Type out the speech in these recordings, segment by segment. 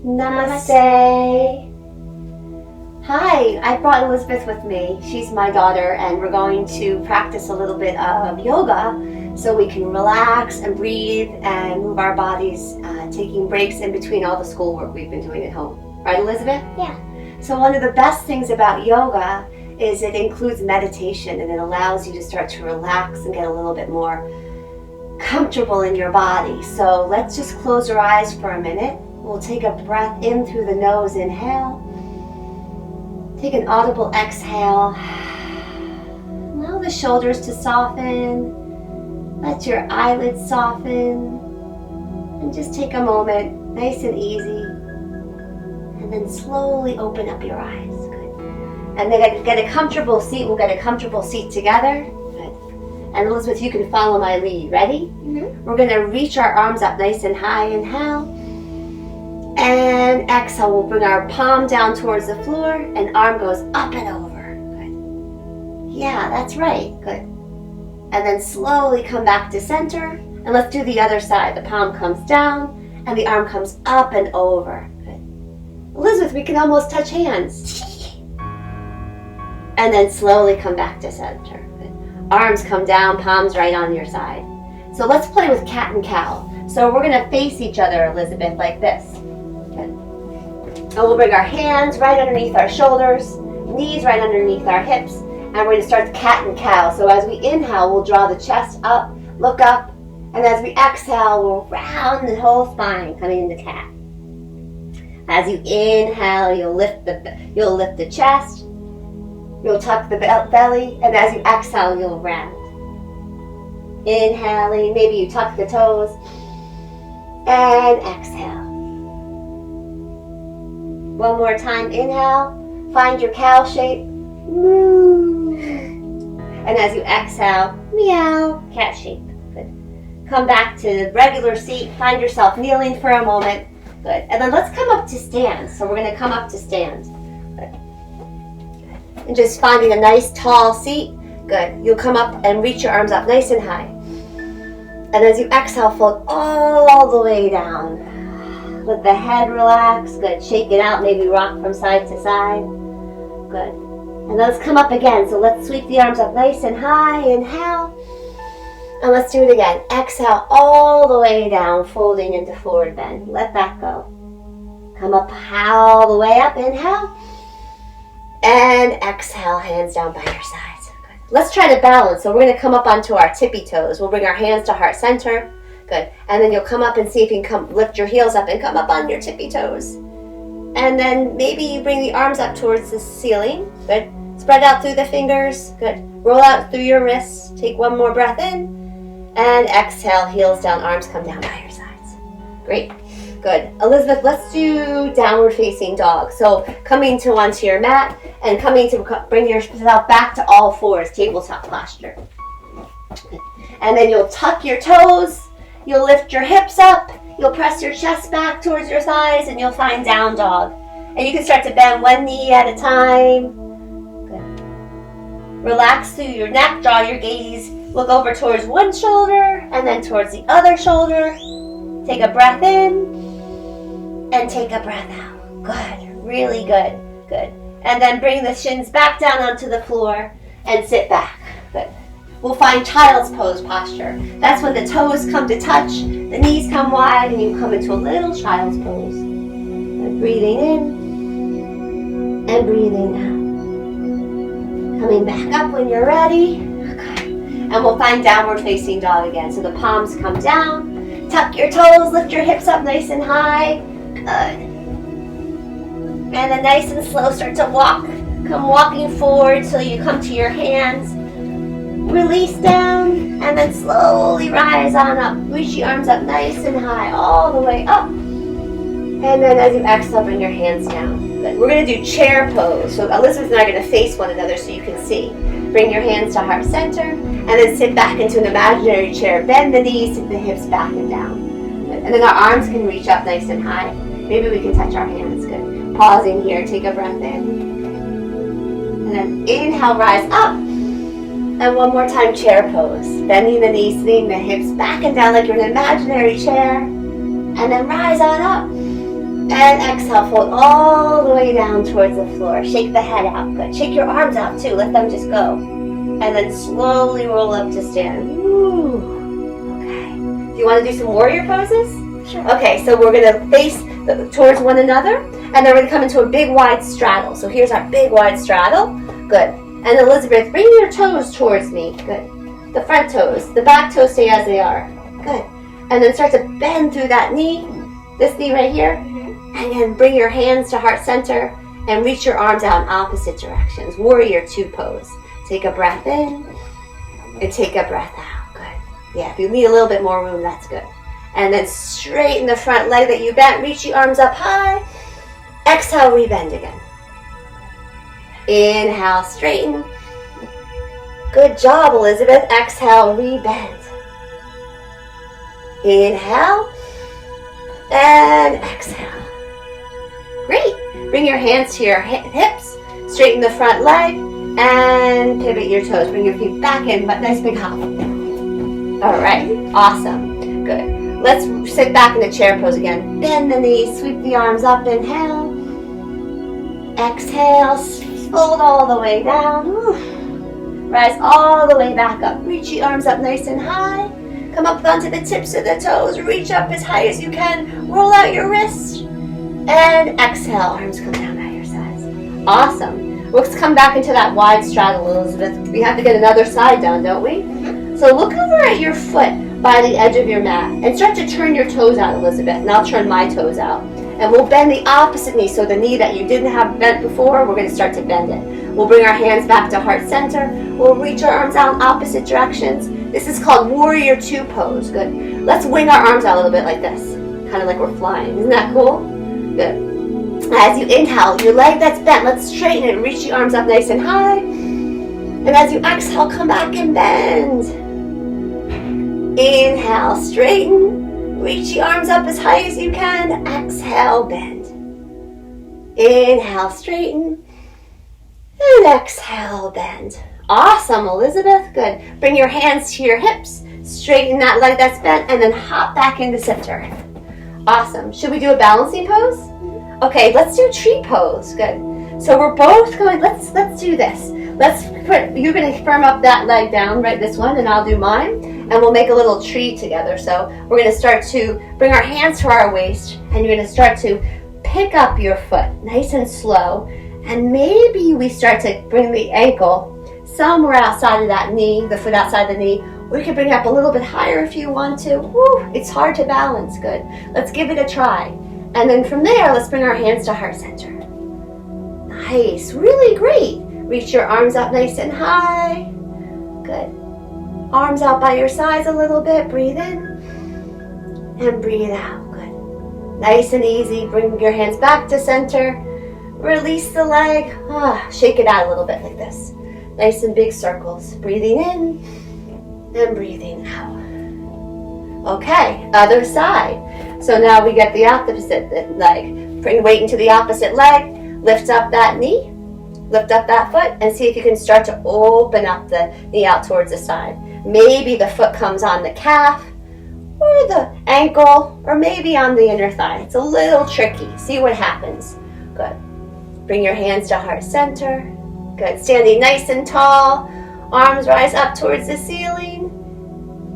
Namaste. Hi, I brought Elizabeth with me. She's my daughter, and we're going to practice a little bit of yoga so we can relax and breathe and move our bodies, taking breaks in between all the schoolwork we've been doing at home. Right, Elizabeth? Yeah. So one of the best things about yoga is it includes meditation, and it allows you to start to relax and get a little bit more comfortable in your body. So let's just close our eyes for a minute. We'll take a breath in through the nose, inhale. Take an audible exhale. Allow the shoulders to soften. Let your eyelids soften. And just take a moment, nice and easy. And then slowly open up your eyes. Good. And then get a comfortable seat. We'll get a comfortable seat together. Good. And Elizabeth, you can follow my lead. Ready? Mm-hmm. We're going to reach our arms up nice and high. Inhale. And exhale. We'll bring our palm down towards the floor and arm goes up and over. Good. Yeah, that's right. Good. And then slowly come back to center. And let's do the other side. The palm comes down and the arm comes up and over. Good. Elizabeth, we can almost touch hands. And then slowly come back to center. Good. Arms come down, palms right on your side. So let's play with cat and cow. So we're going to face each other, Elizabeth, like this. Good. And we'll bring our hands right underneath our shoulders, knees right underneath our hips, and we're going to start the cat and cow. So as we inhale, we'll draw the chest up, look up, and as we exhale, we'll round the whole spine, coming into cat. As you inhale, you'll lift the chest, you'll tuck the belly, and as you exhale, you'll round. Inhaling, maybe you tuck the toes, and exhale. One more time, inhale, find your cow shape, moo. And as you exhale, meow, cat shape. Good. Come back to the regular seat, find yourself kneeling for a moment. Good. And then let's come up to stand. So we're going to come up to stand. Good. And just finding a nice tall seat. Good. You'll come up and reach your arms up nice and high. And as you exhale, fold all the way down. Let the head relax. Good. Shake it out. Maybe rock from side to side. Good. And let's come up again. So let's sweep the arms up nice and high. Inhale. And let's do it again. Exhale all the way down, folding into forward bend. Let that go. Come up all the way up. Inhale. And exhale, hands down by your sides. Good. Let's try to balance. So we're going to come up onto our tippy toes. We'll bring our hands to heart center. Good. And then you'll come up and see if you can lift your heels up and come up on your tippy toes. And then maybe you bring the arms up towards the ceiling. Good. Spread out through the fingers. Good. Roll out through your wrists. Take one more breath in. And exhale, heels down, arms come down by your sides. Great. Good. Elizabeth, let's do downward facing dog. So coming to onto your mat and coming to bring yourself back to all fours, tabletop posture. Good. And then you'll tuck your toes. You'll lift your hips up, you'll press your chest back towards your thighs, and you'll find down dog. And you can start to bend one knee at a time. Good. Relax through your neck, draw your gaze, look over towards one shoulder, and then towards the other shoulder. Take a breath in, and take a breath out. Good, really good, good. And then bring the shins back down onto the floor, and sit back. Good. We'll find child's pose posture. That's when the toes come to touch, the knees come wide, and you come into a little child's pose. And breathing in and breathing out. Coming back up when you're ready. Okay. And we'll find downward facing dog again. So the palms come down, tuck your toes, lift your hips up nice and high. Good. And then nice and slow, start to walk. Come walking forward till you come to your hands. Release down, and then slowly rise on up. Reach the arms up nice and high, all the way up. And then as you exhale, bring your hands down. Good. We're going to do chair pose. So Elizabeth and I are going to face one another so you can see. Bring your hands to heart center, and then sit back into an imaginary chair. Bend the knees, sit the hips back and down. Good. And then our arms can reach up nice and high. Maybe we can touch our hands. Good. Pausing here, take a breath in. And then inhale, rise up. And one more time, chair pose. Bending the knees, sitting the hips back and down like you're in an imaginary chair. And then rise on up. And exhale, fold all the way down towards the floor. Shake the head out. Good. Shake your arms out too. Let them just go. And then slowly roll up to stand. Woo. Okay. Do you want to do some warrior poses? Sure. Okay, so we're going to face towards one another. And then we're going to come into a big wide straddle. So here's our big wide straddle. Good. And Elizabeth, bring your toes towards me. Good. The front toes. The back toes stay as they are. Good. And then start to bend through that knee. This knee right here. And then bring your hands to heart center and reach your arms out in opposite directions. Warrior 2 pose. Take a breath in and take a breath out. Good. Yeah, if you need a little bit more room, that's good. And then straighten the front leg that you bent. Reach the arms up high. Exhale, rebend again. Inhale, straighten. Good job, Elizabeth. Exhale, rebend. Inhale and exhale. Great. Bring your hands to your hips. Straighten the front leg and pivot your toes. Bring your feet back in, but nice big hop. All right. Awesome. Good. Let's sit back in the chair pose again. Bend the knees. Sweep the arms up. Inhale. Exhale. Fold all the way down. Rise all the way back up. Reach the arms up nice and high. Come up onto the tips of the toes. Reach up as high as you can. Roll out your wrists. And exhale, arms come down by your sides. Awesome. Let's come back into that wide straddle, Elizabeth. We have to get another side down, don't we? Mm-hmm. So look over at your foot by the edge of your mat and start to turn your toes out, Elizabeth. And I'll turn my toes out. And we'll bend the opposite knee. So the knee that you didn't have bent before, we're going to start to bend it. We'll bring our hands back to heart center. We'll reach our arms out in opposite directions. This is called Warrior 2 pose. Good. Let's wing our arms out a little bit like this. Kind of like we're flying. Isn't that cool? Good. As you inhale, your leg that's bent, let's straighten it. Reach the arms up nice and high. And as you exhale, come back and bend. Inhale, straighten. Reach the arms up as high as you can. Exhale, bend. Inhale, straighten. And exhale, bend. Awesome, Elizabeth. Good. Bring your hands to your hips. Straighten that leg that's bent and then hop back into center. Awesome. Should we do a balancing pose? Okay, let's do tree pose. Good. So we're both going, let's do this. You're going to firm up that leg down, right, this one, and I'll do mine. And we'll make a little tree together. So we're going to start to bring our hands to our waist, and you're going to start to pick up your foot nice and slow. And maybe we start to bring the ankle somewhere outside of that knee, the foot outside the knee. We can bring it up a little bit higher if you want to. Woo, it's hard to balance. Good. Let's give it a try. And then from there, let's bring our hands to heart center. Nice. Really great. Reach your arms up nice and high. Good. Arms out by your sides a little bit. Breathe in and breathe out. Good. Nice and easy. Bring your hands back to center. Release the leg. Shake it out a little bit like this. Nice and big circles. Breathing in and breathing out. Okay, other side. So now we get the opposite leg. Bring weight into the opposite leg. Lift up that knee. Lift up that foot and see if you can start to open up the knee out towards the side. Maybe the foot comes on the calf or the ankle or maybe on the inner thigh. It's a little tricky. See what happens. Good. Bring your hands to heart center. Good. Standing nice and tall. Arms rise up towards the ceiling.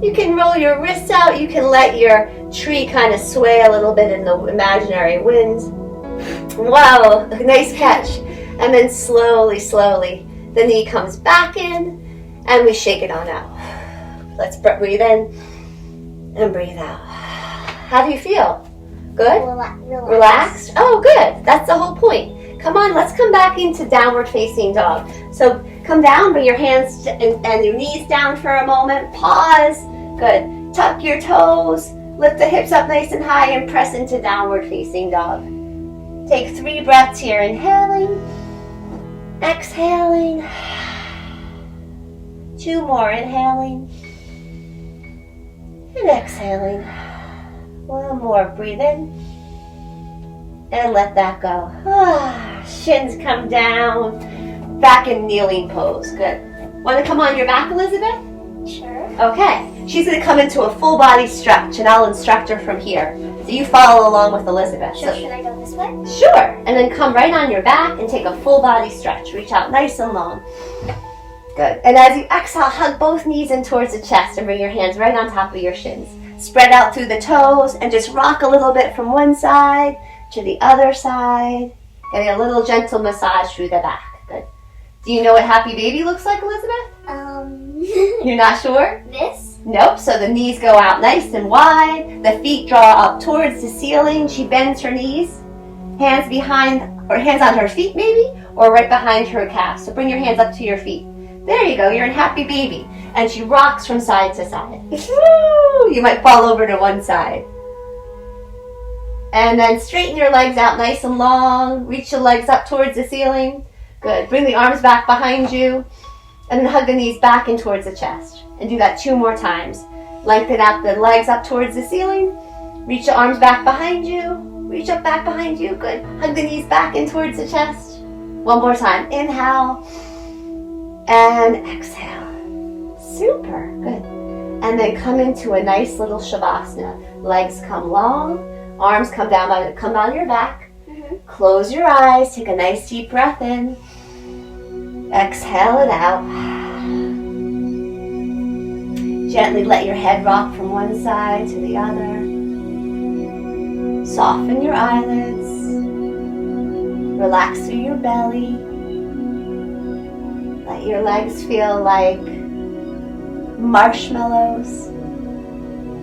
You can roll your wrists out. You can let your tree kind of sway a little bit in the imaginary wind. Wow, nice catch. And then slowly, the knee comes back in and we shake it on out. Let's breathe in and breathe out. How do you feel? Good? Relaxed? Oh, good. That's the whole point. Come on, let's come back into downward facing dog. So come down, bring your hands and your knees down for a moment. Pause. Good. Tuck your toes. Lift the hips up nice and high and press into downward facing dog. Take 3 breaths here. Inhaling. Exhaling. 2 more. Inhaling. And exhaling. 1 more. Breathe in. And let that go. Shins come down. Back in kneeling pose. Good. Want to come on your back, Elizabeth? Sure. Okay. She's going to come into a full body stretch, and I'll instruct her from here. So you follow along with Elizabeth. Sure, should I go this way? Sure. And then come right on your back and take a full body stretch. Reach out nice and long. Good. And as you exhale, hug both knees in towards the chest and bring your hands right on top of your shins. Spread out through the toes and just rock a little bit from one side to the other side. Getting a little gentle massage through the back. Good. Do you know what happy baby looks like, Elizabeth? You're not sure? This? Nope. So the knees go out nice and wide. The feet draw up towards the ceiling. She bends her knees. Hands behind, or hands on her feet maybe, or right behind her calf. So bring your hands up to your feet. There you go. You're in happy baby. And she rocks from side to side. Woo! You might fall over to one side. And then straighten your legs out nice and long. Reach the legs up towards the ceiling. Good. Bring the arms back behind you. And then hug the knees back and towards the chest. And do that 2 more times. Lengthen out the legs up towards the ceiling. Reach the arms back behind you. Reach up back behind you. Good. Hug the knees back and towards the chest. 1 more time. Inhale. And exhale. Super. Good. And then come into a nice little Shavasana. Legs come long. Arms come down on your back. Close your eyes. Take a nice deep breath in. Exhale it out. Gently let your head rock from one side to the other. Soften your eyelids. Relax through your belly. Let your legs feel like marshmallows.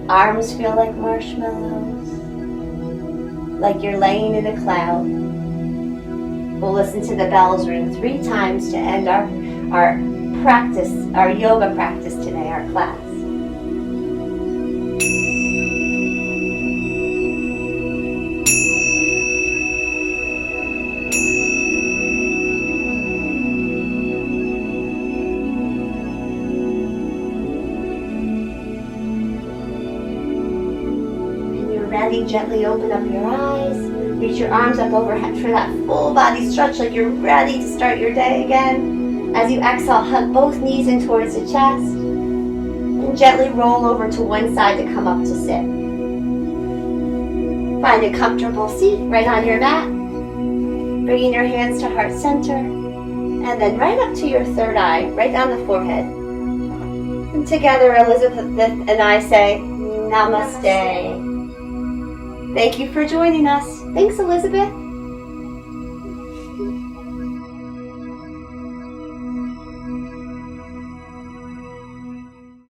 Arms feel like marshmallows. Like you're laying in a cloud. We'll listen to the bells ring 3 times to end our practice, our yoga practice today, our class. When you're ready, gently open up your eyes. Reach your arms up overhead for that full body stretch like you're ready to start your day again. As you exhale, hug both knees in towards the chest. And gently roll over to one side to come up to sit. Find a comfortable seat right on your mat. Bringing your hands to heart center. And then right up to your third eye, right down the forehead. And together, Elizabeth and I say, Namaste. Thank you for joining us. Thanks, Elizabeth.